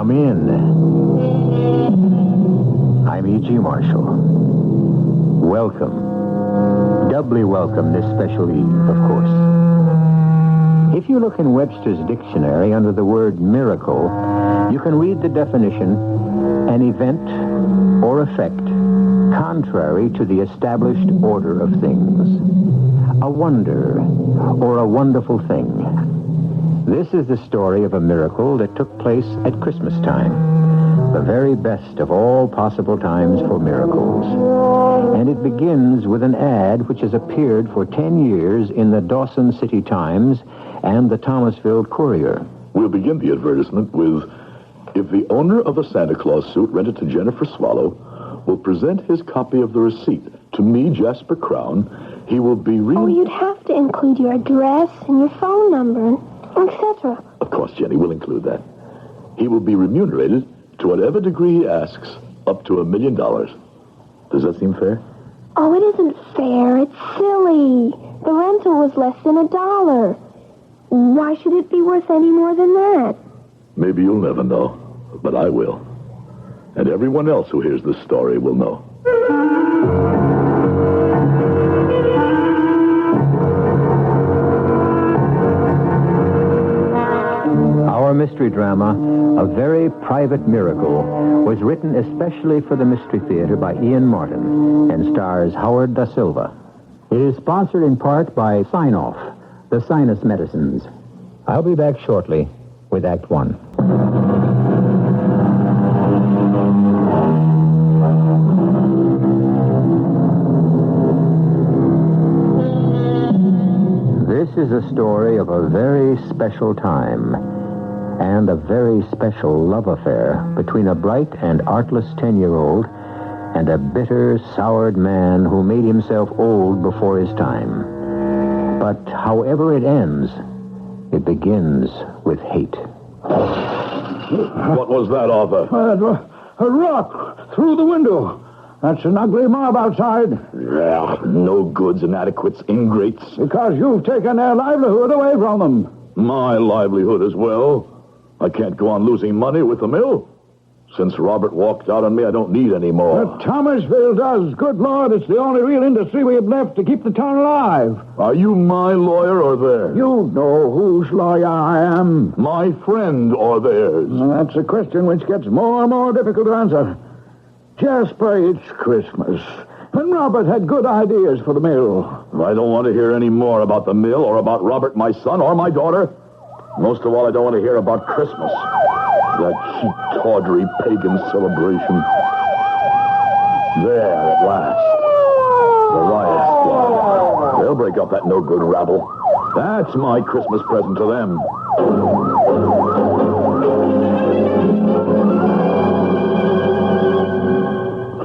Come in. I'm E.G. Marshall. Welcome. Doubly welcome this special eve, of course. If you look in Webster's dictionary under the word miracle, you can read the definition, an event or effect contrary to the established order of things. A wonder or a wonderful thing. This is the story of a miracle that took place at Christmas time. The very best of all possible times for miracles. And it begins with an ad which has appeared for 10 years in the Dawson City Times and the Thomasville Courier. We'll begin the advertisement with, if the owner of a Santa Claus suit rented to Jennifer Swallow will present his copy of the receipt to me, Jasper Crown, he will be you'd have to include your address and your phone number, etc. Of course, Jenny, we'll include that. He will be remunerated to whatever degree he asks, up to $1 million. Does that seem fair? Oh, it isn't fair. It's silly. The rental was less than $1. Why should it be worth any more than that? Maybe you'll never know, but I will. And everyone else who hears this story will know. Our mystery drama, A Very Private Miracle, was written especially for the Mystery Theater by Ian Martin and stars Howard Da Silva. It is sponsored in part by Sign-Off, the sinus medicines. I'll be back shortly with Act One. This is a story of a very special time and a very special love affair between a bright and artless 10-year-old and a bitter, soured man who made himself old before his time. But however it ends, it begins with hate. What was that, Arthur? A rock through the window. That's an ugly mob outside. Yeah, no goods, inadequates, ingrates. Because you've taken their livelihood away from them. My livelihood as well. I can't go on losing money with the mill. Since Robert walked out on me, I don't need any more. Thomasville does. Good Lord, it's the only real industry we have left to keep the town alive. Are you my lawyer or theirs? You know whose lawyer I am. My friend or theirs? That's a question which gets more and more difficult to answer. Jasper, it's Christmas. And Robert had good ideas for the mill. I don't want to hear any more about the mill or about Robert, my son, or my daughter. Most of all, I don't want to hear about Christmas. That cheap, tawdry, pagan celebration. There, at last. The riot squad. They'll break up that no-good rabble. That's my Christmas present to them.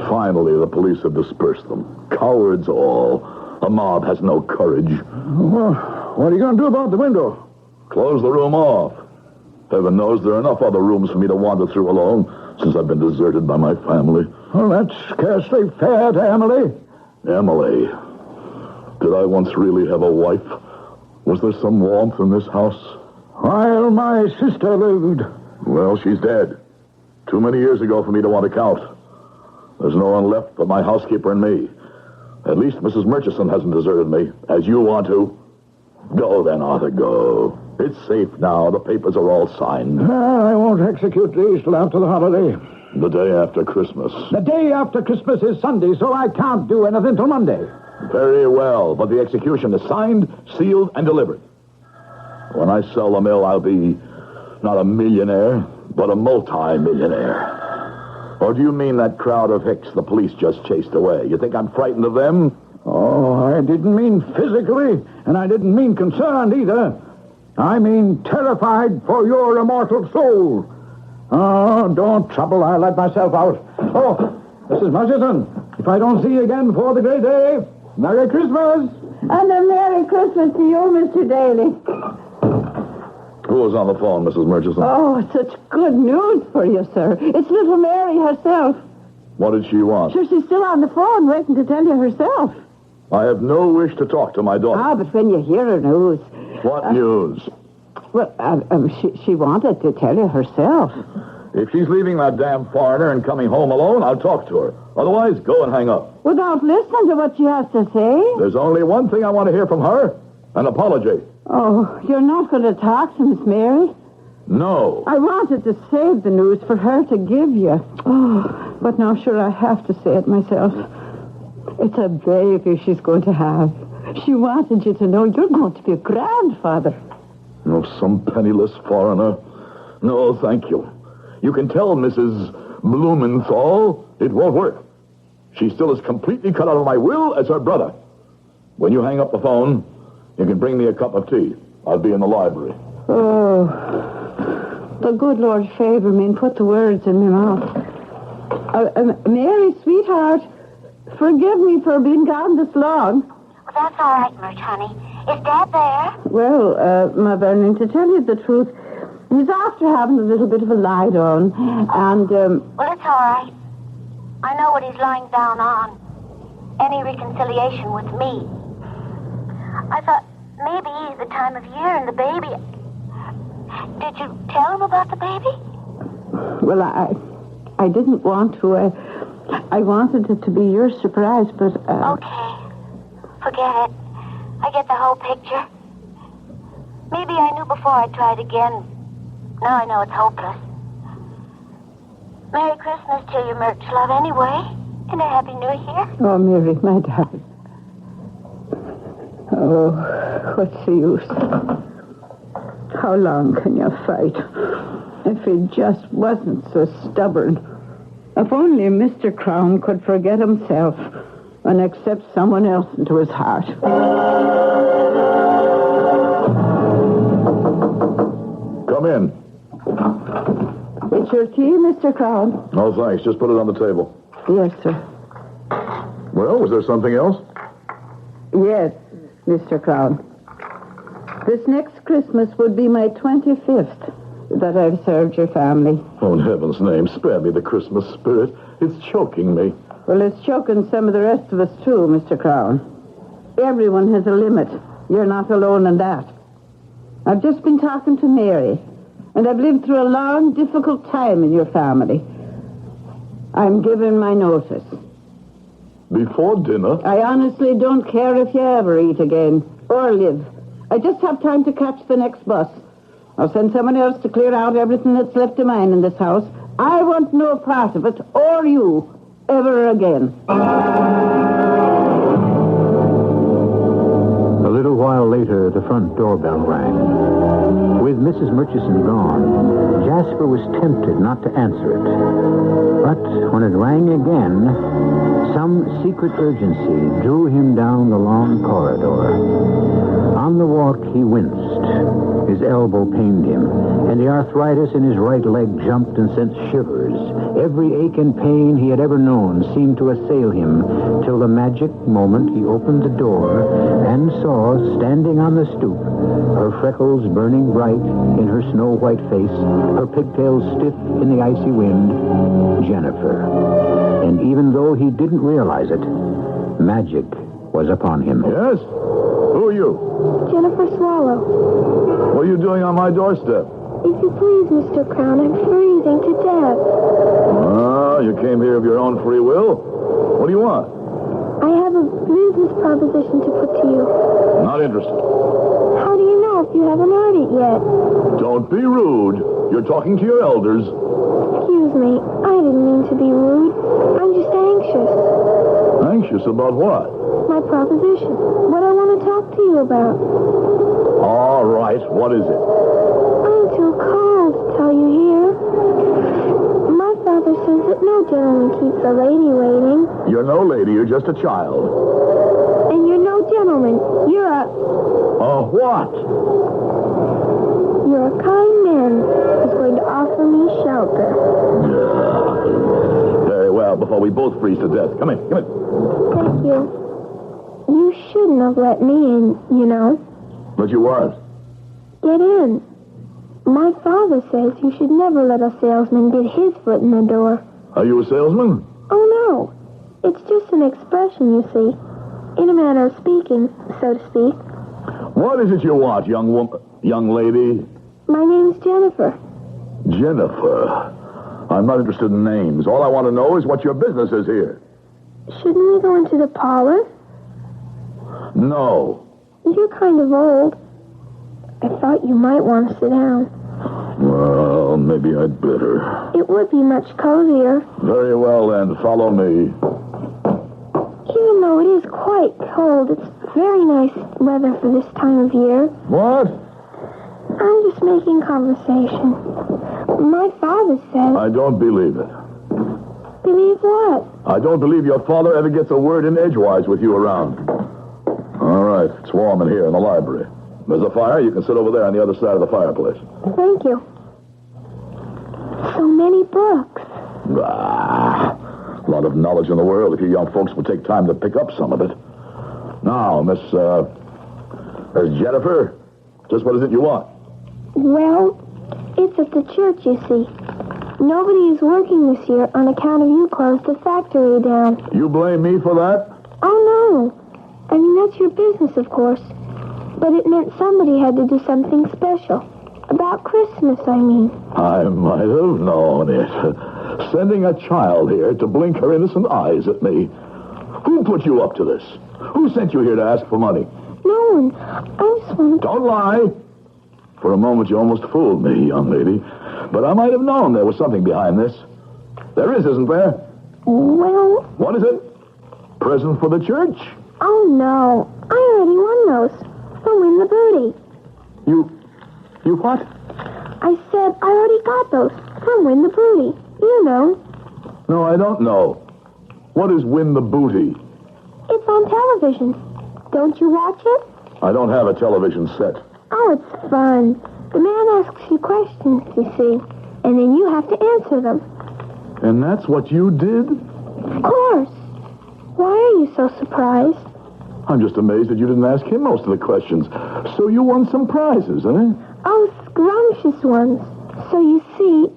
Finally, the police have dispersed them. Cowards all. A mob has no courage. Well, what are you going to do about the window? Close the room off. Heaven knows there are enough other rooms for me to wander through alone since I've been deserted by my family. Well, that's scarcely fair to Emily. Emily? Did I once really have a wife? Was there some warmth in this house? While my sister lived. Well, she's dead. Too many years ago for me to want to count. There's no one left but my housekeeper and me. At least Mrs. Murchison hasn't deserted me, as you want to. Go then, Arthur, go. It's safe now. The papers are all signed. I won't execute these till after the holiday. The day after Christmas. The day after Christmas is Sunday, so I can't do anything till Monday. Very well, but the execution is signed, sealed, and delivered. When I sell the mill, I'll be not a millionaire, but a multi-millionaire. Or do you mean that crowd of hicks the police just chased away? You think I'm frightened of them? Oh, I didn't mean physically, and I didn't mean concerned either. I mean terrified for your immortal soul. Oh, don't trouble. I'll let myself out. Oh, Mrs. Murchison, if I don't see you again before the great day, Merry Christmas. And a Merry Christmas to you, Mr. Daly. Who was on the phone, Mrs. Murchison? Oh, such good news for you, sir. It's little Mary herself. What did she want? Sure, she's still on the phone waiting to tell you herself. I have no wish to talk to my daughter. Ah, but when you hear her news... What news? Well, she wanted to tell you herself. If she's leaving that damn foreigner and coming home alone, I'll talk to her. Otherwise, go and hang up. Without listening to what she has to say? There's only one thing I want to hear from her. An apology. Oh, you're not going to talk to Miss Mary? No. I wanted to save the news for her to give you. Oh, but now, sure, I have to say it myself. It's a baby she's going to have. She wanted you to know you're going to be a grandfather. No, some penniless foreigner. No, thank you. You can tell Mrs. Blumenthal it won't work. She still is completely cut out of my will as her brother. When you hang up the phone, you can bring me a cup of tea. I'll be in the library. Oh, the good Lord favor me and put the words in my mouth. Mary, sweetheart, forgive me for being gone this long. Well, that's all right, Murch, honey. Is Dad there? Well, my Vernon, to tell you the truth, he's after having a little bit of a lie down, and, Well, it's all right. I know what he's lying down on. Any reconciliation with me. I thought maybe the time of year and the baby. Did you tell him about the baby? well, I didn't want to. I wanted it to be your surprise, but, Okay. Forget it. I get the whole picture. Maybe I knew before I tried again. Now I know it's hopeless. Merry Christmas to you, Murch, love, anyway. And a Happy New Year. Oh, Mary, my darling. Oh, what's the use? How long can you fight? If he just wasn't so stubborn. If only Mr. Crown could forget himself and accept someone else into his heart. Come in. It's your tea, Mr. Crown? No, thanks. Just put it on the table. Yes, sir. Well, was there something else? Yes, Mr. Crown. This next Christmas would be my 25th that I've served your family. Oh, in heaven's name, spare me the Christmas spirit. It's choking me. Well, it's choking some of the rest of us, too, Mr. Crown. Everyone has a limit. You're not alone in that. I've just been talking to Mary, and I've lived through a long, difficult time in your family. I'm giving my notice. Before dinner? I honestly don't care if you ever eat again, or live. I just have time to catch the next bus. I'll send someone else to clear out everything that's left of mine in this house. I want no part of it, or you, ever again. A little while later, the front doorbell rang. With Mrs. Murchison gone, Jasper was tempted not to answer it. But when it rang again, some secret urgency drew him down the long corridor. On the walk, he winced. His elbow pained him, and the arthritis in his right leg jumped and sent shivers. Every ache and pain he had ever known seemed to assail him, till the magic moment he opened the door and saw, standing on the stoop, her freckles burning bright in her snow-white face, her pigtails stiff in the icy wind, Jennifer. And even though he didn't realize it, magic was upon him. Yes? Who are you? Jennifer Swallow. What are you doing on my doorstep? If you please, Mr. Crown, I'm freezing to death. Ah, you came here of your own free will? What do you want? I have a business proposition to put to you. Not interested. How do you know if you haven't heard it yet? Don't be rude. You're talking to your elders. Excuse me, I didn't mean to be rude. I'm just anxious. Anxious about what? My proposition. What I want to talk to you about. All right, what is it? I'm too cold to tell you here. My father says that no gentleman keeps a lady waiting. You're no lady, you're just a child. And you're no gentleman. You're a What? You're a kind man who's going to offer me shelter. Very well, before we both freeze to death. Come in. Thank you. You shouldn't have let me in, you know. But you weren't. Get in. My father says you should never let a salesman get his foot in the door. Are you a salesman? Oh, no. It's just an expression, you see. In a manner of speaking, so to speak. What is it you want, young lady? My name's Jennifer. Jennifer. I'm not interested in names. All I want to know is what your business is here. Shouldn't we go into the parlor? No. You're kind of old. I thought you might want to sit down. Well, maybe I'd better. It would be much cozier. Very well, then. Follow me. Even though it is quite cold, it's very nice weather for this time of year. What? I'm just making conversation. My father says... I don't believe it. Believe what? I don't believe your father ever gets a word in edgewise with you around. All right. It's warm in here in the library. There's a fire. You can sit over there on the other side of the fireplace. Thank you. So many books. A lot of knowledge in the world if you young folks would take time to pick up some of it. Now, Miss Jennifer, just what is it you want? Well, it's at the church, you see. Nobody is working this year on account of you closed the factory down. You blame me for that? Oh, no. I mean, that's your business, of course. But it meant somebody had to do something special. About Christmas, I mean. I might have known it. Sending a child here to blink her innocent eyes at me. Who put you up to this? Who sent you here to ask for money? No one. I just wanted... Don't lie. For a moment, you almost fooled me, young lady. But I might have known there was something behind this. There is, isn't there? Well... What is it? Present for the church? Oh, no. I already won those. So win the booty. You what? I said I already got those from Win the Booty. You know. No, I don't know. What is Win the Booty? It's on television. Don't you watch it? I don't have a television set. Oh, it's fun. The man asks you questions, you see, and then you have to answer them. And that's what you did? Of course. Why are you so surprised? I'm just amazed that you didn't ask him most of the questions. So you won some prizes, eh? Oh, scrumptious ones. So you see,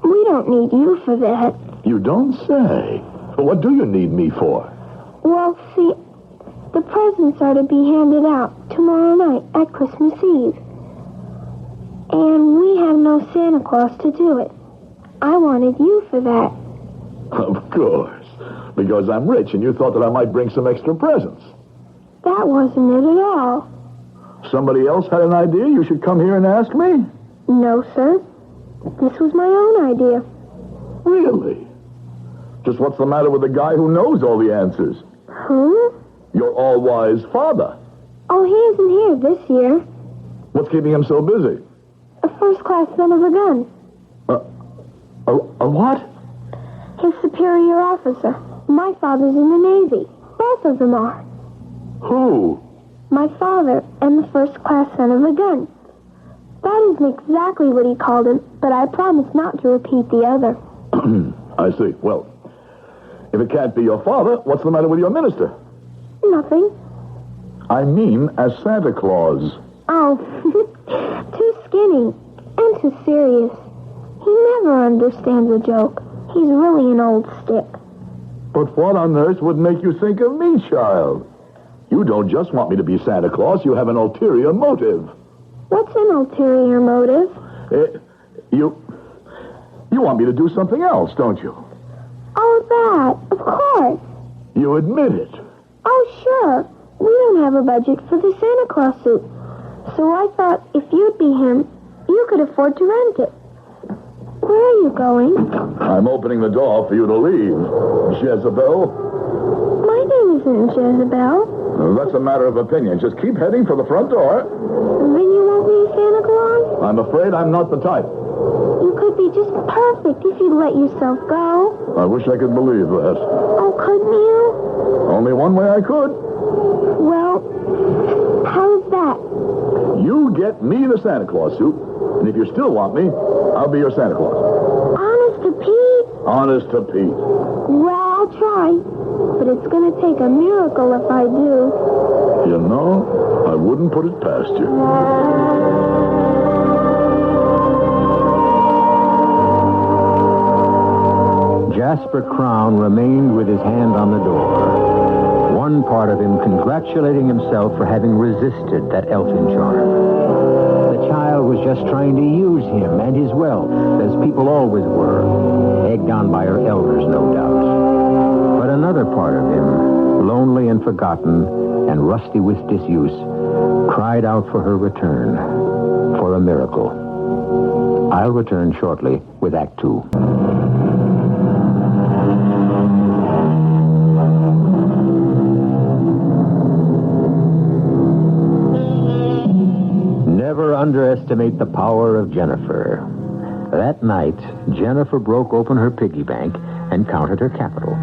we don't need you for that. You don't say. What do you need me for? Well, see, the presents are to be handed out tomorrow night at Christmas Eve. And we have no Santa Claus to do it. I wanted you for that. Of course. Because I'm rich and you thought that I might bring some extra presents. That wasn't it at all. Somebody else had an idea you should come here and ask me? No, sir. This was my own idea. Really? Just what's the matter with the guy who knows all the answers? Who? Your all-wise father. Oh, he isn't here this year. What's keeping him so busy? A first-class son of a gun. A what? His superior officer. My father's in the Navy. Both of them are. Who? My father and the first-class son of a gun. That isn't exactly what he called him, but I promise not to repeat the other. I see. Well, if it can't be your father, what's the matter with your minister? Nothing. I mean, as Santa Claus. Oh, too skinny and too serious. He never understands a joke. He's really an old stick. But what on earth would make you think of me, child? You don't just want me to be Santa Claus. You have an ulterior motive. What's an ulterior motive? You want me to do something else, don't you? Oh, that. Of course. You admit it. Oh, sure. We don't have a budget for the Santa Claus suit. So I thought if you'd be him, you could afford to rent it. Where are you going? I'm opening the door for you to leave, Jezebel. My name isn't Jezebel. Well, that's a matter of opinion. Just keep heading for the front door. Then you won't be Santa Claus? I'm afraid I'm not the type. You could be just perfect if you'd let yourself go. I wish I could believe that. Oh, couldn't you? Only one way I could. Well, how's that? You get me the Santa Claus suit, and if you still want me, I'll be your Santa Claus. Honest to Pete? Honest to Pete. Well, I'll try. But it's going to take a miracle if I do. You know, I wouldn't put it past you. Jasper Crown remained with his hand on the door. One part of him congratulating himself for having resisted that elfin charm. The child child was just trying to use him and his wealth, as people always were, egged on by her elders, no doubt. But another part of him, lonely and forgotten and rusty with disuse, cried out for her return, for a miracle. I'll return shortly with Act Two. Never underestimate the power of Jennifer. That night, Jennifer broke open her piggy bank and counted her capital,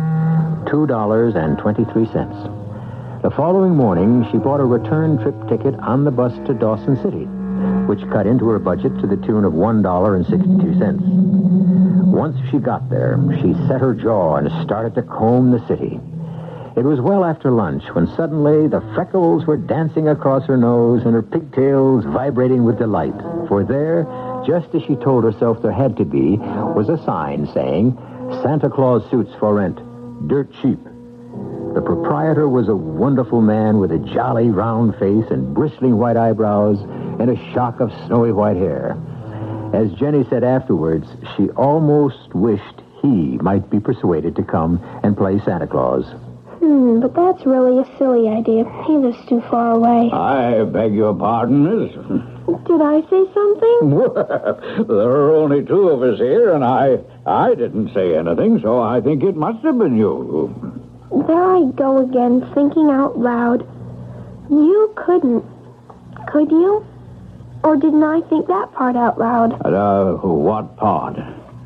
$2.23. The following morning, she bought a return trip ticket on the bus to Dawson City, which cut into her budget to the tune of $1.62. Once she got there, she set her jaw and started to comb the city. It was well after lunch when suddenly the freckles were dancing across her nose and her pigtails vibrating with delight. For there, just as she told herself there had to be, was a sign saying, "Santa Claus suits for rent, dirt cheap." The proprietor was a wonderful man with a jolly round face and bristling white eyebrows and a shock of snowy white hair. As Jenny said afterwards, she almost wished he might be persuaded to come and play Santa Claus. But that's really a silly idea. He lives too far away. I beg your pardon, miss. Did I say something? Well, there are only two of us here, and I didn't say anything, so I think it must have been you. There I go again, thinking out loud. You couldn't. Could you? Or didn't I think that part out loud? What part?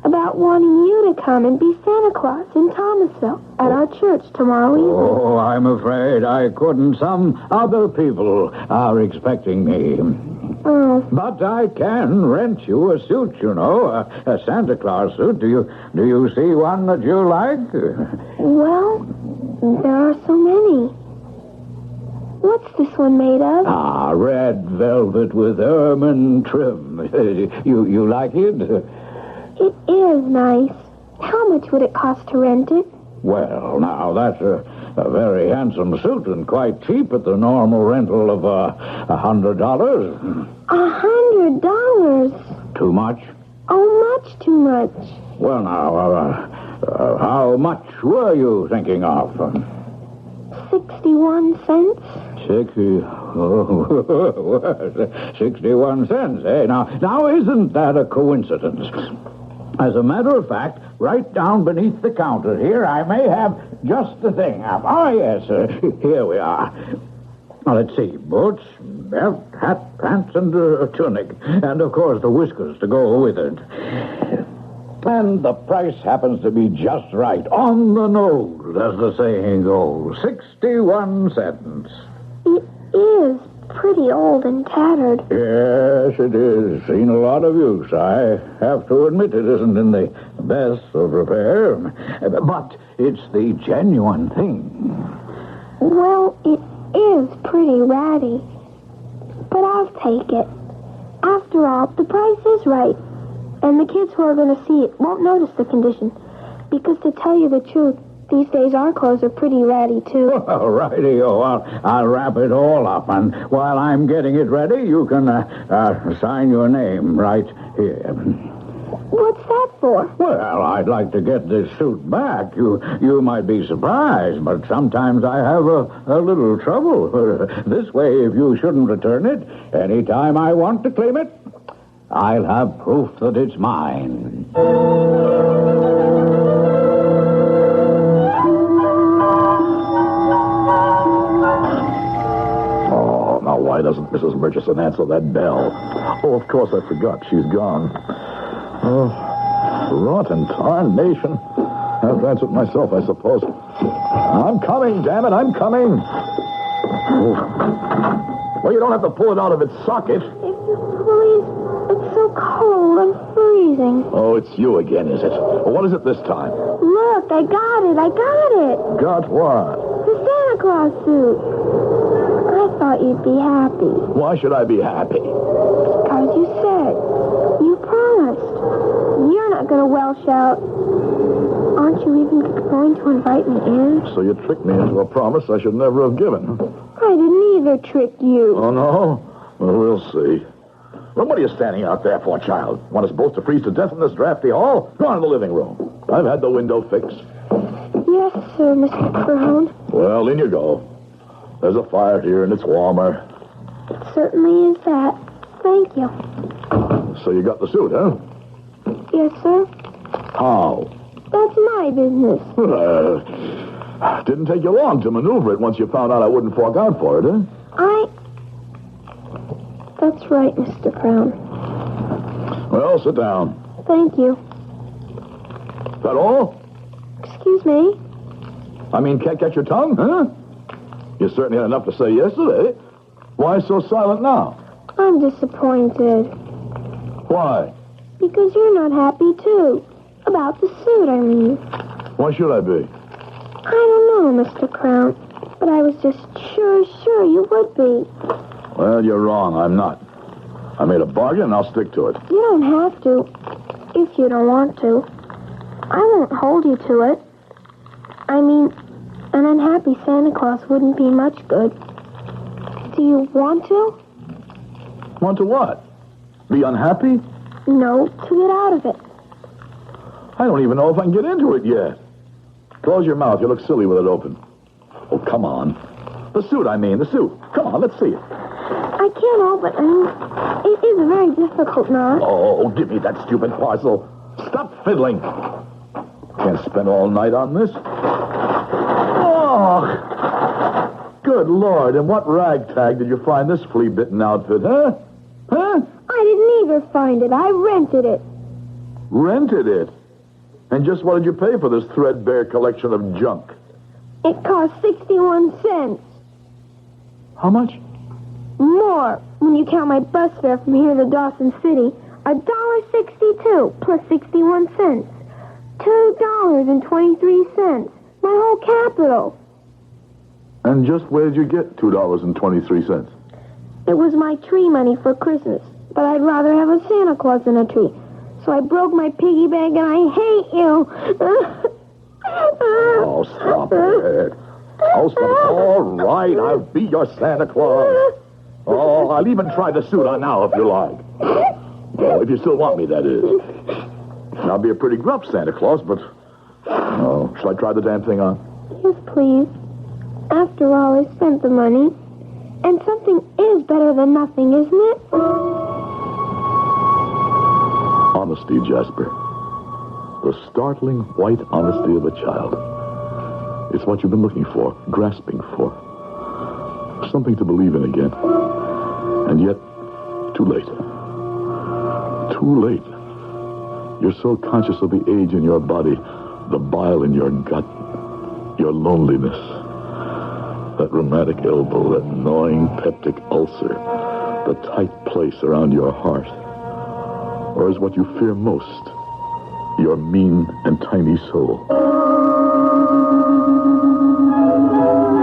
About wanting you to come and be Santa Claus in Thomasville at our church tomorrow evening. Oh, I'm afraid I couldn't. Some other people are expecting me. Oh. But I can rent you a suit, you know, a Santa Claus suit. Do you see one that you like? Well, there are so many. What's this one made of? Red velvet with ermine trim. You like it? It is nice. How much would it cost to rent it? Well, now, that's a very handsome suit and quite cheap at the normal rental of $100. $100? Too much? Oh, much too much. Well, now, how much were you thinking of? 61 cents? 61 cents, eh? Now, isn't that a coincidence? As a matter of fact, right down beneath the counter here, I may have just the thing. Yes, here we are. Now, let's see. Boots, belt, hat, pants, and a tunic. And, of course, the whiskers to go with it. And the price happens to be just right. On the nose, as the saying goes. 61 cents. It is pretty old and tattered. Yes, it is. Seen a lot of use. I have to admit it isn't in the best of repair. But it's the genuine thing. Well, it is pretty ratty. But I'll take it. After all, the price is right. And the kids who are going to see it won't notice the condition. Because to tell you the truth, these days our clothes are pretty ratty, too. All righty-o. I'll wrap it all up. And while I'm getting it ready, you can sign your name right here. What's that for? Well, I'd like to get this suit back. You might be surprised, but sometimes I have a little trouble. This way, if you shouldn't return it, anytime I want to claim it, I'll have proof that it's mine. Oh, now why doesn't Mrs. Murchison answer that bell? Oh, of course I forgot. She's gone. Oh, rotten tarnation. I'll have to answer it myself, I suppose. I'm coming, damn it, I'm coming. Oh. Well, you don't have to pull it out of its socket. If you please, it's so cold, I'm freezing. Oh, it's you again, is it? Well, what is it this time? Look, I got it. Got what? The Santa Claus suit. I thought you'd be happy. Why should I be happy? Because you said. You promised. You're not going to welch out. Aren't you even going to invite me in? So you tricked me into a promise I should never have given. I didn't either trick you. Oh, no? Well, we'll see. Well, what are you standing out there for, child? Want us both to freeze to death in this drafty hall? Go on to the living room. I've had the window fixed. Yes, sir, Mr. Crown. Well, in you go. There's a fire here, and it's warmer. It certainly is that. Thank you. So you got the suit, huh? Yes, sir. How? That's my business. Didn't take you long to maneuver it once you found out I wouldn't fork out for it, huh? That's right, Mr. Crown. Well, sit down. Thank you. Is that all? Excuse me? I mean, can't catch your tongue, huh? You certainly had enough to say yesterday. Why so silent now? I'm disappointed. Why? Because you're not happy, too. About the suit, I mean. Why should I be? I don't know, Mr. Crown. But I was just sure you would be. Well, you're wrong. I'm not. I made a bargain, and I'll stick to it. You don't have to. If you don't want to. I won't hold you to it. I mean, an unhappy Santa Claus wouldn't be much good. Do you want to? Want to what? Be unhappy? No, to get out of it. I don't even know if I can get into it yet. Close your mouth. You look silly with it open. Oh, come on. The suit, the suit. Come on, let's see it. I can't help it. It is a very difficult knot. Oh, give me that stupid parcel. Stop fiddling. Can't spend all night on this. Oh, good Lord. In what ragtag did you find this flea-bitten outfit, huh? Huh? I didn't either find it. I rented it. Rented it? And just what did you pay for this threadbare collection of junk? It cost 61 cents. How much? More, when you count my bus fare from here to Dawson City. $1.62 plus 61 cents. $2.23. My whole capital. And just where did you get $2.23? It was my tree money for Christmas, but I'd rather have a Santa Claus than a tree. So I broke my piggy bank, and I hate you. Oh, stop it. Oh, stop it. All right, I'll be your Santa Claus. Oh, I'll even try the suit on now if you like. Oh, if you still want me, that is. I'll be a pretty gruff Santa Claus, but... Oh, shall I try the damn thing on? Yes, please. After all, I spent the money. And something is better than nothing, isn't it? Honesty, Jasper. The startling white honesty of a child. It's what you've been looking for, grasping for. Something to believe in again. And yet, too late. Too late. You're so conscious of the age in your body, the bile in your gut, your loneliness, that rheumatic elbow, that gnawing peptic ulcer, the tight place around your heart. Or is what you fear most, your mean and tiny soul.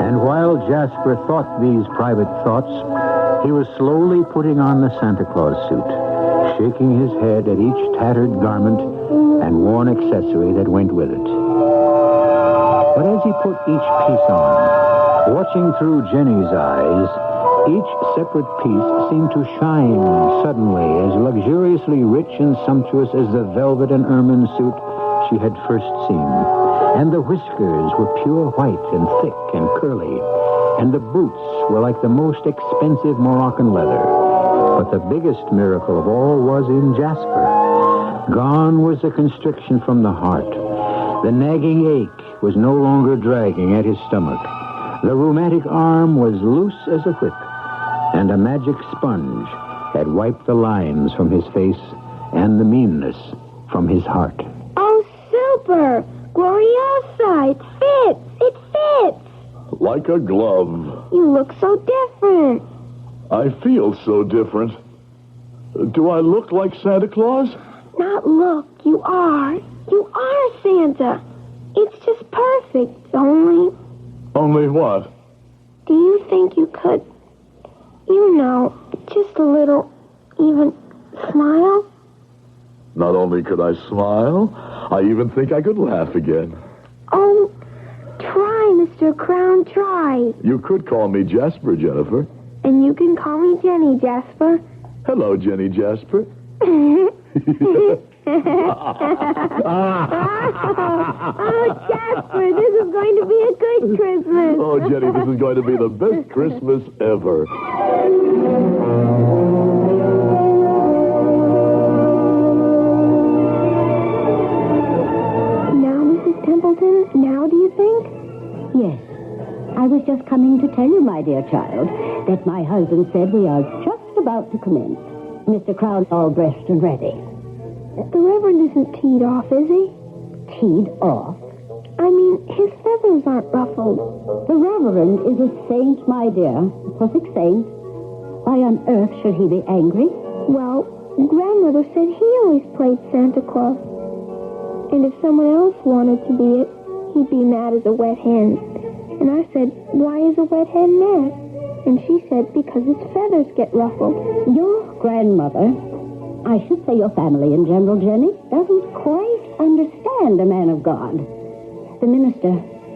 And while Jasper thought these private thoughts, he was slowly putting on the Santa Claus suit, shaking his head at each tattered garment and worn accessory that went with it. But as he put each piece on, watching through Jenny's eyes, each separate piece seemed to shine suddenly as luxuriously rich and sumptuous as the velvet and ermine suit she had first seen. And the whiskers were pure white and thick and curly, and the boots were like the most expensive Moroccan leather. But the biggest miracle of all was in Jasper. Gone was the constriction from the heart. The nagging ache was no longer dragging at his stomach. The rheumatic arm was loose as a whip, and a magic sponge had wiped the lines from his face and the meanness from his heart. Oh, super! Gloriosa! It fits! It fits! Like a glove. You look so different. I feel so different. Do I look like Santa Claus? Not look, you are. You are Santa. It's just perfect, only... Only what? Do you think you could, just a little, even smile? Not only could I smile, I even think I could laugh again. Oh, try, Mr. Crown, try. You could call me Jasper, Jennifer. And you can call me Jenny, Jasper. Hello, Jenny Jasper. Oh, Jasper, this is going to be a good Christmas. Oh, Jenny, this is going to be the best Christmas ever. Now, Mrs. Templeton, now do you think? Yes. I was just coming to tell you, my dear child, that my husband said we are just about to commence. Mr. Crown's all dressed and ready. The Reverend isn't teed off, is he? Teed off? I mean, his feathers aren't ruffled. The Reverend is a saint, my dear. A perfect saint. Why on earth should he be angry? Well, Grandmother said he always played Santa Claus. And if someone else wanted to be it, he'd be mad as a wet hen. And I said, why is a wet hen mad? And she said, because its feathers get ruffled. Your grandmother, I should say your family in general, Jenny, doesn't quite understand a man of God. The minister,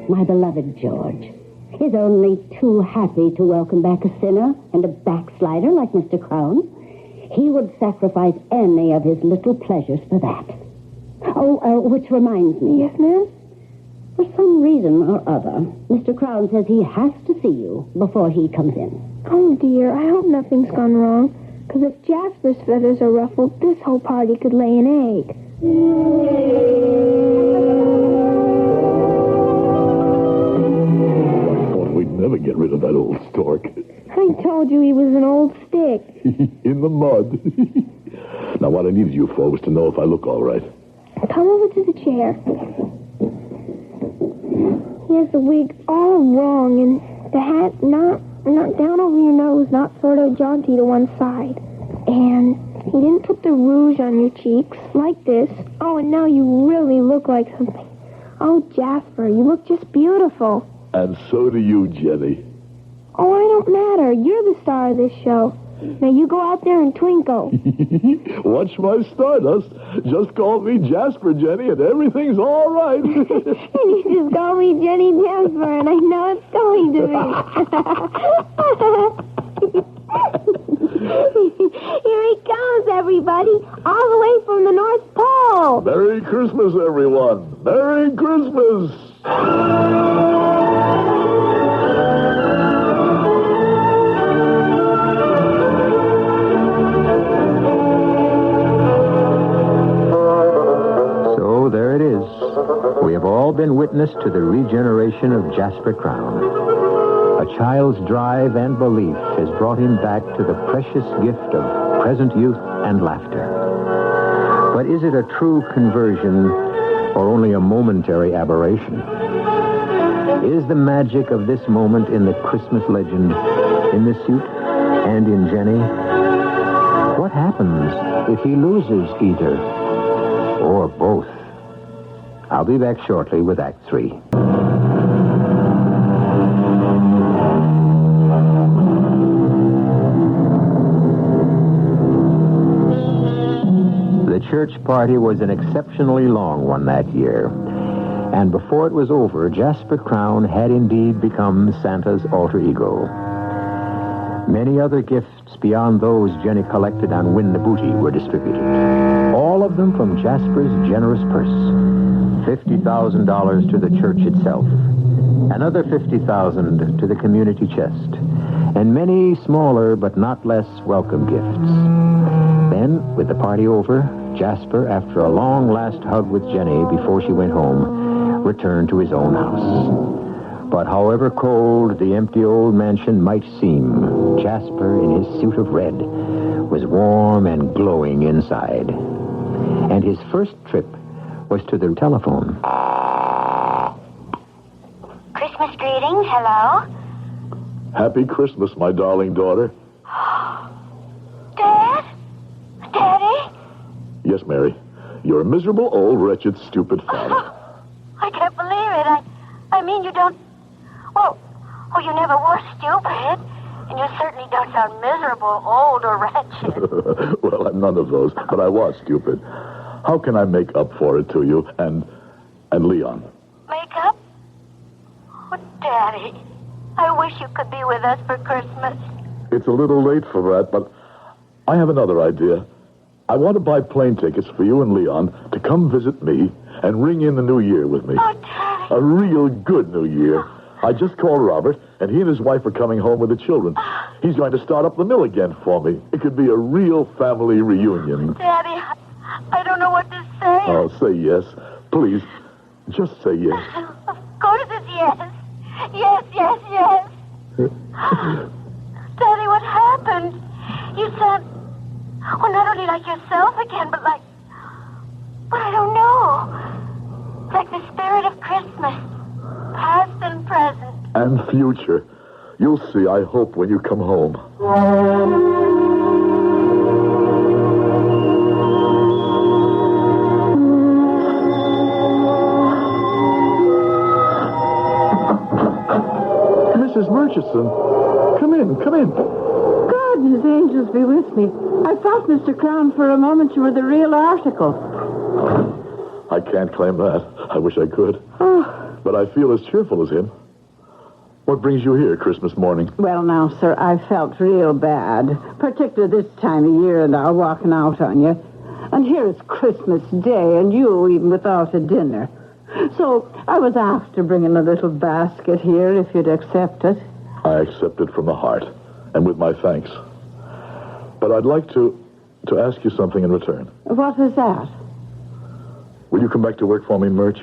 my beloved George, is only too happy to welcome back a sinner and a backslider like Mr. Crown. He would sacrifice any of his little pleasures for that. Oh, which reminds me. Yes, ma'am? For some reason or other, Mr. Crown says he has to see you before he comes in. Oh, dear, I hope nothing's gone wrong. Because if Jasper's feathers are ruffled, this whole party could lay an egg. I thought we'd never get rid of that old stork. I told you he was an old stick. In the mud. Now, what I needed you for was to know if I look all right. Come over to the chair. He has the wig all wrong, and the hat not down over your nose, not sort of jaunty to one side. And he didn't put the rouge on your cheeks, like this. Oh, and now you really look like something. Oh, Jasper, you look just beautiful. And so do you, Jenny. Oh, I don't matter. You're the star of this show. Now you go out there and twinkle. Watch my stardust. Just call me Jasper, Jenny, and everything's all right. And you just call me Jenny Jasper, and I know it's going to be. Here he comes, everybody, all the way from the North Pole. Merry Christmas, everyone. Merry Christmas. There it is. We have all been witness to the regeneration of Jasper Crown. A child's drive and belief has brought him back to the precious gift of present youth and laughter. But is it a true conversion or only a momentary aberration? Is the magic of this moment in the Christmas legend, in the suit and in Jenny? What happens if he loses either or both? I'll be back shortly with Act 3. The church party was an exceptionally long one that year. And before it was over, Jasper Crown had indeed become Santa's alter ego. Many other gifts beyond those Jenny collected on Win the Booty were distributed. All of them from Jasper's generous purse. $50,000 to the church itself. Another $50,000 to the community chest. And many smaller but not less welcome gifts. Then, with the party over, Jasper, after a long last hug with Jenny before she went home, returned to his own house. But however cold the empty old mansion might seem, Jasper, in his suit of red, was warm and glowing inside. And his first trip was to the telephone. Christmas greetings, hello? Happy Christmas, my darling daughter. Dad? Daddy? Yes, Mary. You're a miserable, old, wretched, stupid father. I can't believe it. I mean, you don't... Well, you never were stupid. And you certainly don't sound miserable, old, or wretched. Well, I'm none of those, but I was stupid. How can I make up for it to you and Leon? Make up? Oh, Daddy, I wish you could be with us for Christmas. It's a little late for that, but I have another idea. I want to buy plane tickets for you and Leon to come visit me and ring in the new year with me. Oh, Daddy. A real good new year. I just called Robert, and he and his wife are coming home with the children. He's going to start up the mill again for me. It could be a real family reunion. Daddy, I don't know what to say. Oh, say yes. Please, just say yes. Of course it's yes. Yes, yes, yes. Daddy, what happened? You sound, well, not only like yourself again, but I don't know. Like the spirit of Christmas, past and present. And future. You'll see, I hope, when you come home. Mrs. Murchison, come in. God and his angels be with me. I thought, Mr. Crown, for a moment you were the real article. I can't claim that. I wish I could. Oh. But I feel as cheerful as him. What brings you here Christmas morning? Well, now, sir, I felt real bad, particularly this time of year and all walking out on you. And here it's Christmas Day, and you even without a dinner. So I was after bringing a little basket here, if you'd accept it. I accept it from the heart, and with my thanks. But I'd like to ask you something in return. What is that? Will you come back to work for me, Murch?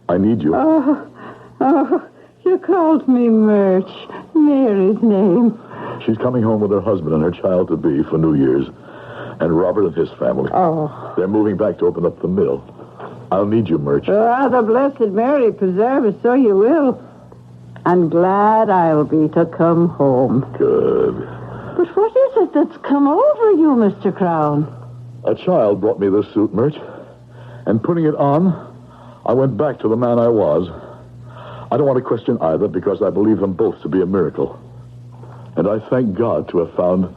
I need you. Oh, you called me Murch. Mary's name. She's coming home with her husband and her child-to-be for New Year's, and Robert and his family. Oh. They're moving back to open up the mill. I'll need you, Murch. The Blessed Mary preserve us, so you will. And glad I'll be to come home. Good. But what is it that's come over you, Mr. Crown? A child brought me this suit, Murch, and putting it on, I went back to the man I was. I don't want to question either, because I believe them both to be a miracle. And I thank God to have found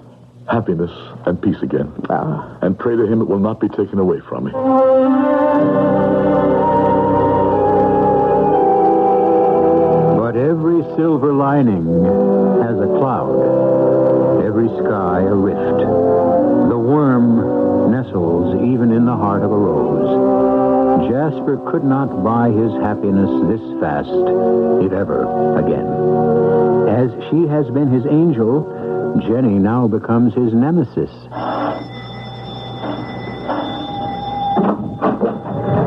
happiness and peace again. And pray to him it will not be taken away from me. But every silver lining has a cloud, every sky a rift. The worm nestles even in the heart of a rose. Jasper could not buy his happiness this fast, if ever again. As she has been his angel, Jenny now becomes his nemesis.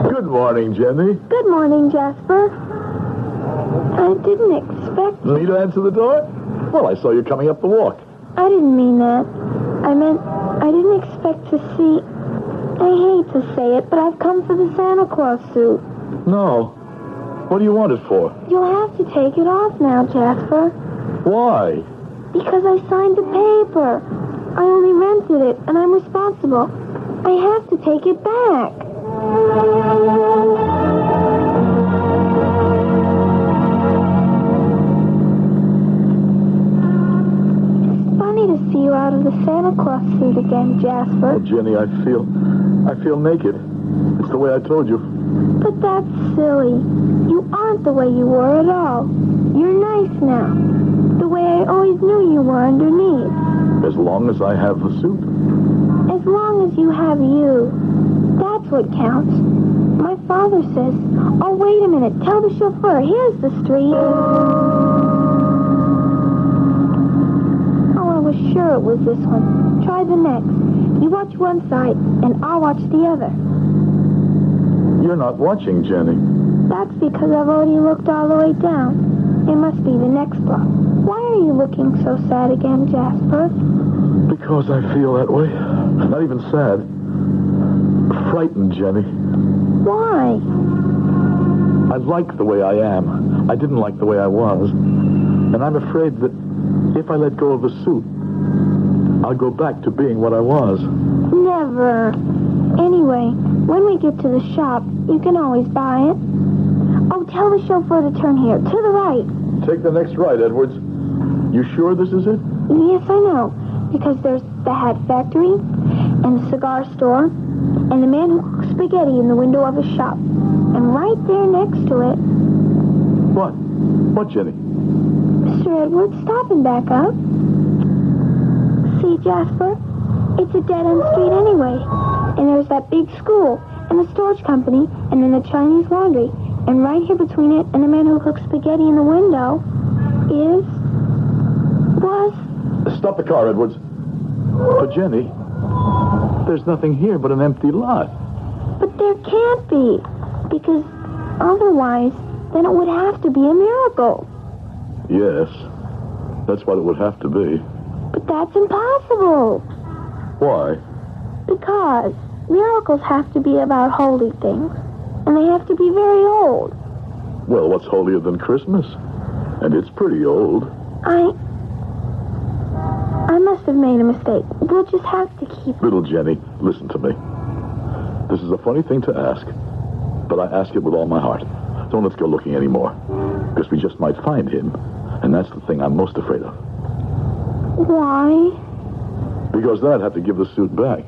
Good morning, Jenny. Good morning, Jasper. I didn't expect... Me to answer the door? Well, I saw you coming up the walk. I didn't mean that. I meant I didn't expect to see... I hate to say it, but I've come for the Santa Claus suit. No. What do you want it for? You'll have to take it off now, Jasper. Why? Because I signed the paper. I only rented it, and I'm responsible. I have to take it back. It's funny to see you out of the Santa Claus suit again, Jasper. Oh, Jenny, I feel naked. It's the way I told you. But that's silly. You aren't the way you were at all. You're nice now. The way I always knew you were underneath. As long as I have the suit. As long as you have you. That's what counts. My father says, oh, wait a minute. Tell the chauffeur. Here's the street. Oh, I was sure it was this one. Try the next. You watch one side, and I'll watch the other. You're not watching, Jenny. That's because I've already looked all the way down. It must be the next block. Why are you looking so sad again, Jasper? Because I feel that way. Not even sad. Frightened, Jenny. Why? I like the way I am. I didn't like the way I was. And I'm afraid that if I let go of the suit, I'll go back to being what I was. Never. Anyway, when we get to the shop, you can always buy it. Oh, tell the chauffeur to turn here, to the right. Take the next right, Edwards. You sure this is it? Yes, I know. Because there's the hat factory, and the cigar store, and the man who cooks spaghetti in the window of his shop. And right there next to it... What? What, Jenny? Mr. Edwards, stop and back up. See, Jasper? It's a dead-end street anyway. And there's that big school, and the storage company, and then the Chinese laundry. And right here between it and the man who cooks spaghetti in the window was... Stop the car, Edwards. But, Jenny, there's nothing here but an empty lot. But there can't be, because otherwise, then it would have to be a miracle. Yes, that's what it would have to be. But that's impossible. Why? Because miracles have to be about holy things, and they have to be very old. Well, what's holier than Christmas? And it's pretty old. I must have made a mistake. We'll just have to keep... Little Jenny, listen to me. This is a funny thing to ask, but I ask it with all my heart. Don't let's go looking anymore, because we just might find him, and that's the thing I'm most afraid of. Why? Because then I'd have to give the suit back,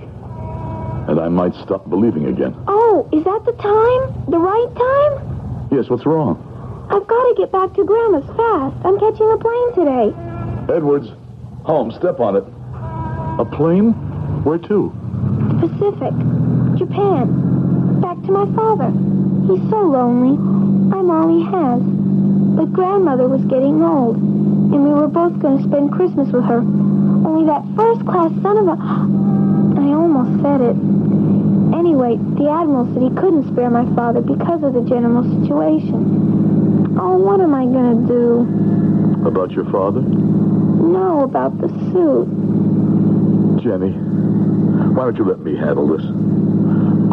and I might stop believing again. Oh, is that the time? The right time? Yes, what's wrong? I've got to get back to Grandma's fast. I'm catching a plane today. Edwards, home, step on it. A plane? Where to? Pacific. Japan. Back to my father. He's so lonely. I'm all he has. But Grandmother was getting old, and we were both going to spend Christmas with her. Only that first-class son of a... I almost said it. Anyway, the Admiral said he couldn't spare my father because of the general situation. Oh, what am I going to do? About your father? No, about the suit. Jenny, why don't you let me handle this?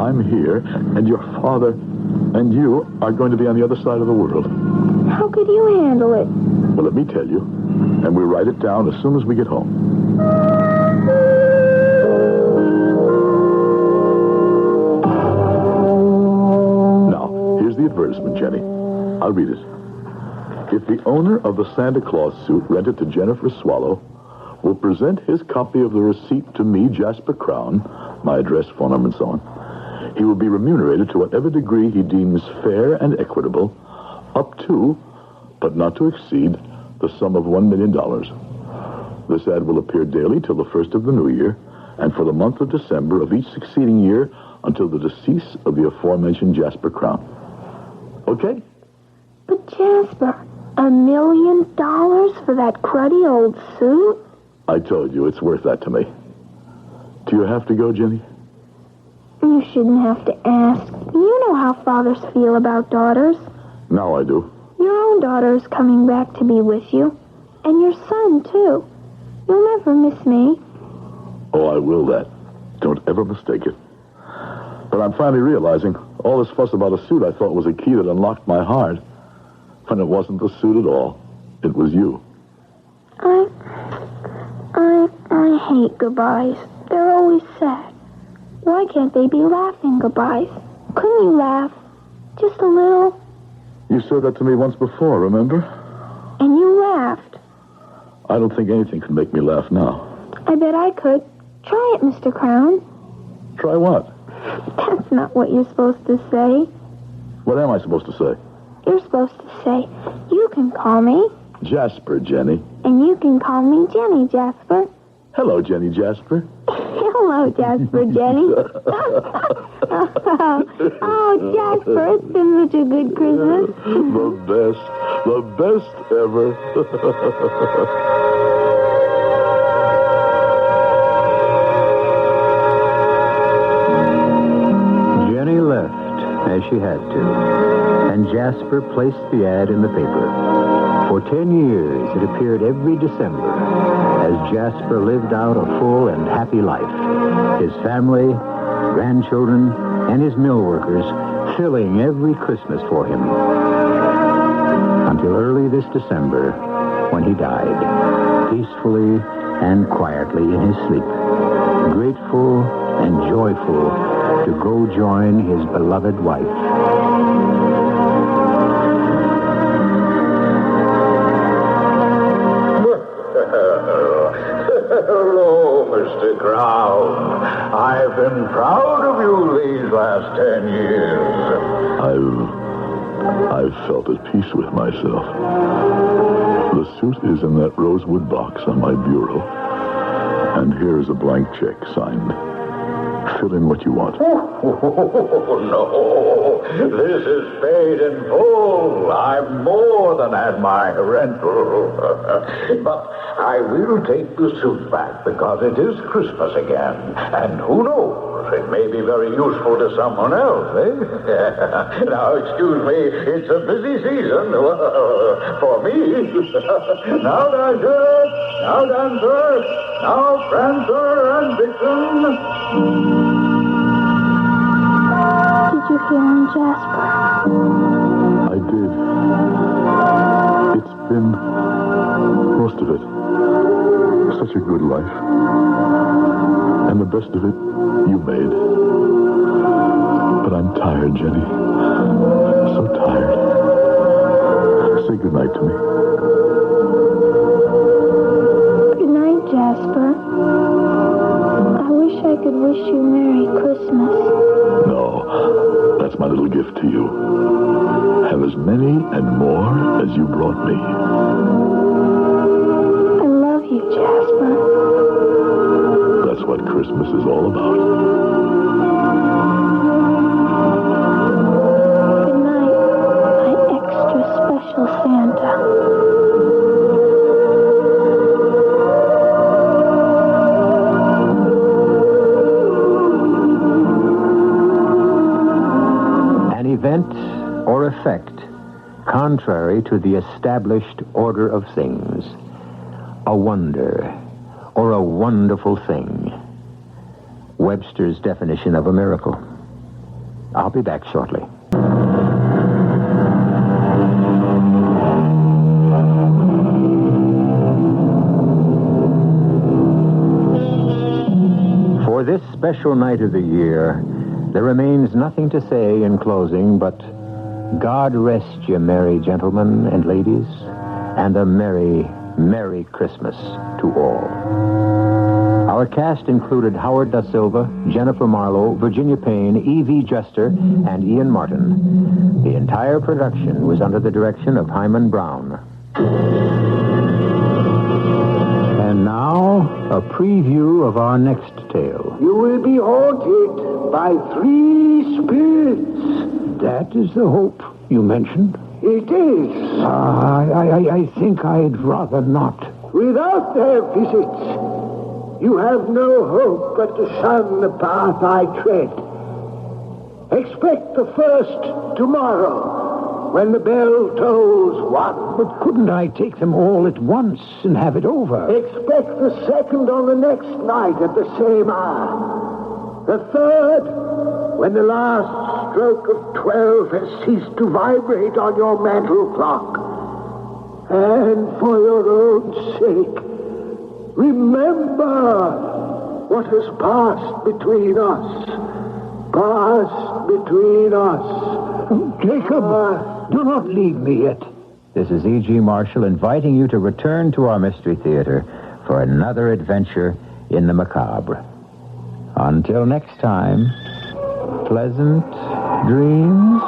I'm here, and your father and you are going to be on the other side of the world. How could you handle it? Well, let me tell you, and we'll write it down as soon as we get home. Now, here's the advertisement, Jenny. I'll read it. If the owner of the Santa Claus suit rented to Jennifer Swallow will present his copy of the receipt to me, Jasper Crown, my address, phone number, and so on, he will be remunerated to whatever degree he deems fair and equitable, up to, but not to exceed, the sum of $1 million. This ad will appear daily till the first of the new year, and for the month of December of each succeeding year until the decease of the aforementioned Jasper Crown. Okay? But Jasper, $1 million for that cruddy old suit? I told you, it's worth that to me. Do you have to go, Jenny? You shouldn't have to ask. You know how fathers feel about daughters. Now I do. Your own daughter is coming back to be with you. And your son, too. You'll never miss me. Oh, I will that. Don't ever mistake it. But I'm finally realizing all this fuss about a suit I thought was a key that unlocked my heart. When it wasn't the suit at all. It was you. I hate goodbyes. They're always sad. Why can't they be laughing goodbyes? Couldn't you laugh? Just a little? You said that to me once before, remember? And you laughed. I don't think anything can make me laugh now. I bet I could. Try it, Mr. Crown. Try what? That's not what you're supposed to say. What am I supposed to say? You're supposed to say, you can call me. Jasper, Jenny. And you can call me Jenny, Jasper. Hello, Jenny Jasper. Hello, Jasper, Jenny. Oh, Jasper, it's been such a good Christmas. The best ever. Jenny left, as she had to, and Jasper placed the ad in the paper. For 10 years, it appeared every December as Jasper lived out a full and happy life. His family, grandchildren, and his mill workers filling every Christmas for him. Until early this December, when he died, peacefully and quietly in his sleep, grateful and joyful to go join his beloved wife. Hello, Mr. Crown. I've been proud of you these last 10 years. I've felt at peace with myself. The suit is in that rosewood box on my bureau. And here's a blank check signed. Fill in what you want. Oh, no. This is paid in full. I've more than had my rental. But I will take the suit back because it is Christmas again. And who knows? It may be very useful to someone else, eh? Now, excuse me, it's a busy season for me. Now, Dasher, now, Dancer, now, Prancer and Vixen. Did you hear him, Jasper? I did. It's been most of it. Such a good life. And the best of it, you made. But I'm tired, Jenny. So tired. Say goodnight to me. Good night, Jasper. I wish I could wish you Merry Christmas. No, that's my little gift to you. Have as many and more as you brought me. I love you, Jasper. That's what Christmas is all about. Good night, my extra special Santa. An event or effect contrary to the established order of things. A wonder or a wonderful thing. Webster's definition of a miracle. I'll be back shortly. For this special night of the year, there remains nothing to say in closing but God rest you, merry gentlemen and ladies, and a merry, merry Christmas to all. Our cast included Howard Da Silva, Jennifer Marlowe, Virginia Payne, E.V. Juster, and Ian Martin. The entire production was under the direction of Hyman Brown. And now, a preview of our next tale. You will be haunted by 3 spirits. That is the hope you mentioned. It is. I think I'd rather not. Without their visits, you have no hope but to shun the path I tread. Expect the first tomorrow, when the bell tolls 1. But couldn't I take them all at once and have it over? Expect the second on the next night at the same hour. The third, when the last stroke of 12 has ceased to vibrate on your mantle clock. And for your own sake, remember what has passed between us. Passed between us. Jacob, do not leave me yet. This is E.G. Marshall inviting you to return to our Mystery Theater for another adventure in the macabre. Until next time, pleasant dreams.